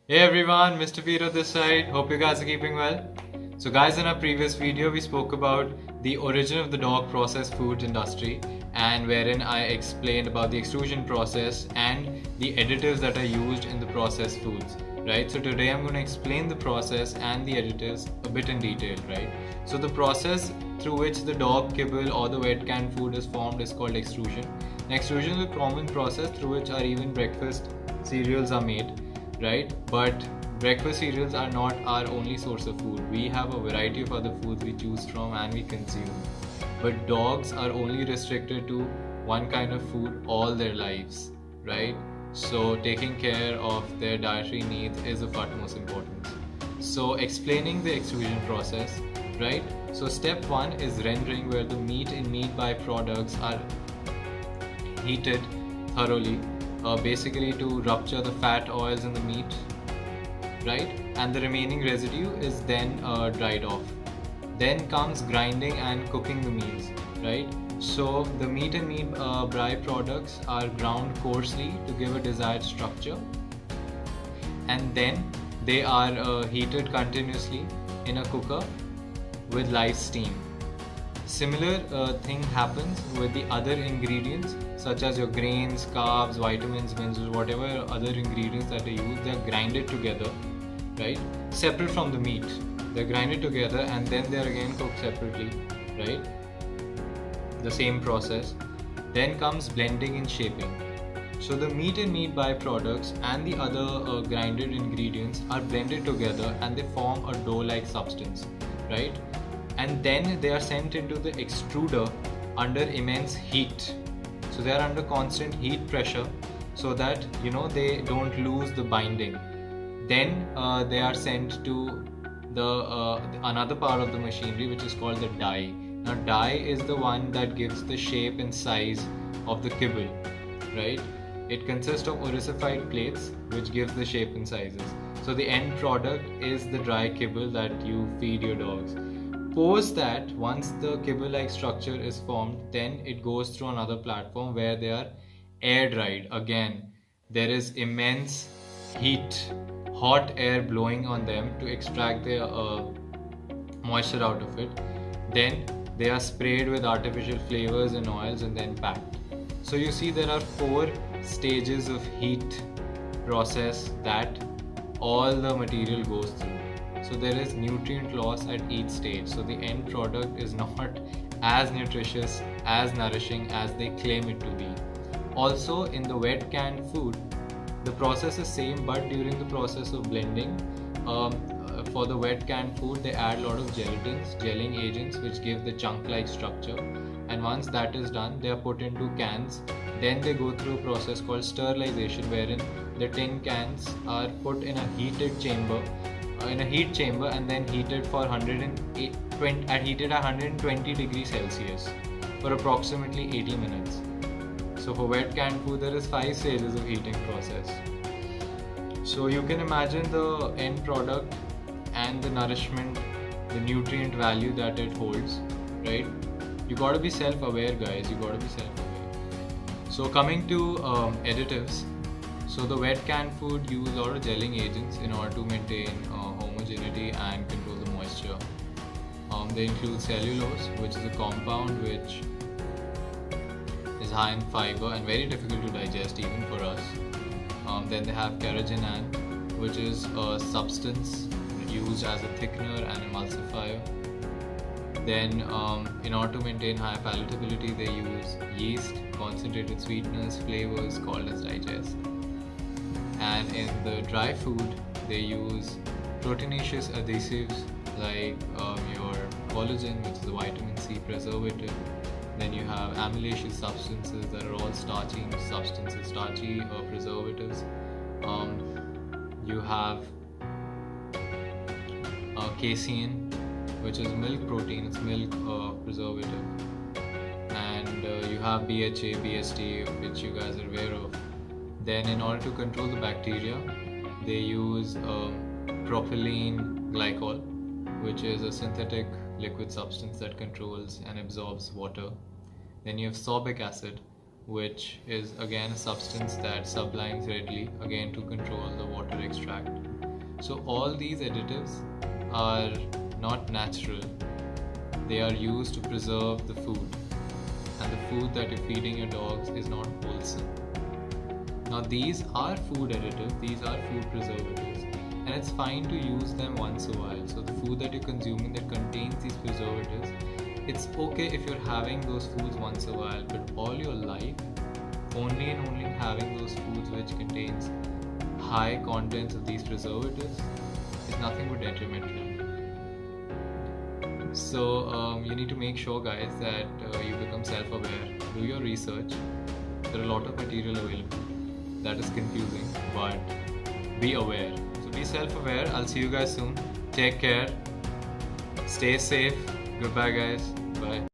Hey everyone, Mr. Viro this side. Hope you guys are keeping well. So guys, in our previous video we spoke about the origin of the dog processed foods industry, and wherein I explained about the extrusion process and the additives that are used in the processed foods, right? So today I'm going to explain the process and the additives a bit in detail, right? So the process through which the dog kibble or the wet canned food is formed is called extrusion. And extrusion is a common process through which our even breakfast cereals are made, right? But breakfast cereals are not our only source of food. We have a variety of other foods we choose from and we consume. But dogs are only restricted to one kind of food all their lives, right? So taking care of their dietary needs is of utmost importance. So explaining the extrusion process, right? So step one is rendering, where the meat and meat byproducts are heated thoroughly, basically to rupture the fat oils in the meat, right? And the remaining residue is then dried off. Then comes grinding and cooking the meals, right? So the meat and meat byproducts are ground coarsely to give a desired structure, and then they are heated continuously in a cooker with live steam. Similar thing happens with the other ingredients such as your grains, carbs, vitamins, minerals, whatever other ingredients that are used, they are grinded together, right? Separate from the meat. They're grinded together and then they're again cooked separately, right? The same process. Then comes blending and shaping. So the meat and meat byproducts and the other grinded ingredients are blended together and they form a dough-like substance, right? And then they are sent into the extruder under immense heat. So they are under constant heat pressure so that they don't lose the binding. Then they are sent to the another part of the machinery, which is called the die. Now die is the one that gives the shape and size of the kibble, right? It consists of ossified plates which gives the shape and sizes. So the end product is the dry kibble that you feed your dogs. Post that, once the kibble-like structure is formed, then it goes through another platform where they are air dried. Again, there is immense heat, hot air blowing on them to extract the moisture out of it. Then they are sprayed with artificial flavors and oils and then packed. So you see there are 4 stages of heat process that all the material goes through. So there is nutrient loss at each stage. So the end product is not as nutritious, as nourishing as they claim it to be. Also in the wet canned food, the process is same, but during the process of blending, for the wet canned food they add a lot of gelatins, gelling agents, which give the chunk-like structure. And once that is done, they are put into cans. Then they go through a process called sterilization, wherein the tin cans are put in a heated chamber, and then heated for 120 degrees Celsius for approximately 80 minutes. So for wet canned food there is 5 stages of heating process. So you can imagine the end product and the nourishment, the nutrient value that it holds, right? You gotta be self-aware, guys. You gotta be self-aware. So coming to additives. So the wet canned food use a lot of gelling agents in order to maintain homogeneity and control the moisture. They include cellulose, which is a compound which is high in fiber and very difficult to digest even for us. Then they have carrageenan, which is a substance used as a thickener and emulsifier. Then in order to maintain high palatability, they use yeast, concentrated sweeteners, flavors called as digest. And in the dry food, they use proteinaceous adhesives like your collagen, which is a vitamin C preservative. Then you have amylaceous substances that are all starchy substances, starchy preservatives. You have casein, which is milk protein, it's milk preservative. And you have BHA, BST, which you guys are aware of. Then in order to control the bacteria, they use propylene glycol, which is a synthetic liquid substance that controls and absorbs water. Then you have sorbic acid, which is again a substance that sublimes readily, again to control the water extract. So all these additives are not natural. They are used to preserve the food, and the food that you're feeding your dogs is not wholesome. Now these are food additives, these are food preservatives, and it's fine to use them once a while. So the food that you're consuming that contains these preservatives, it's okay if you're having those foods once a while, but all your life, only and only having those foods which contains high contents of these preservatives is nothing but detrimental. So you need to make sure, guys, that you become self-aware. Do your research. There are a lot of material available. That is confusing, but be aware. So be self-aware. I'll see you guys soon. Take care. Stay safe. Goodbye, guys. Bye.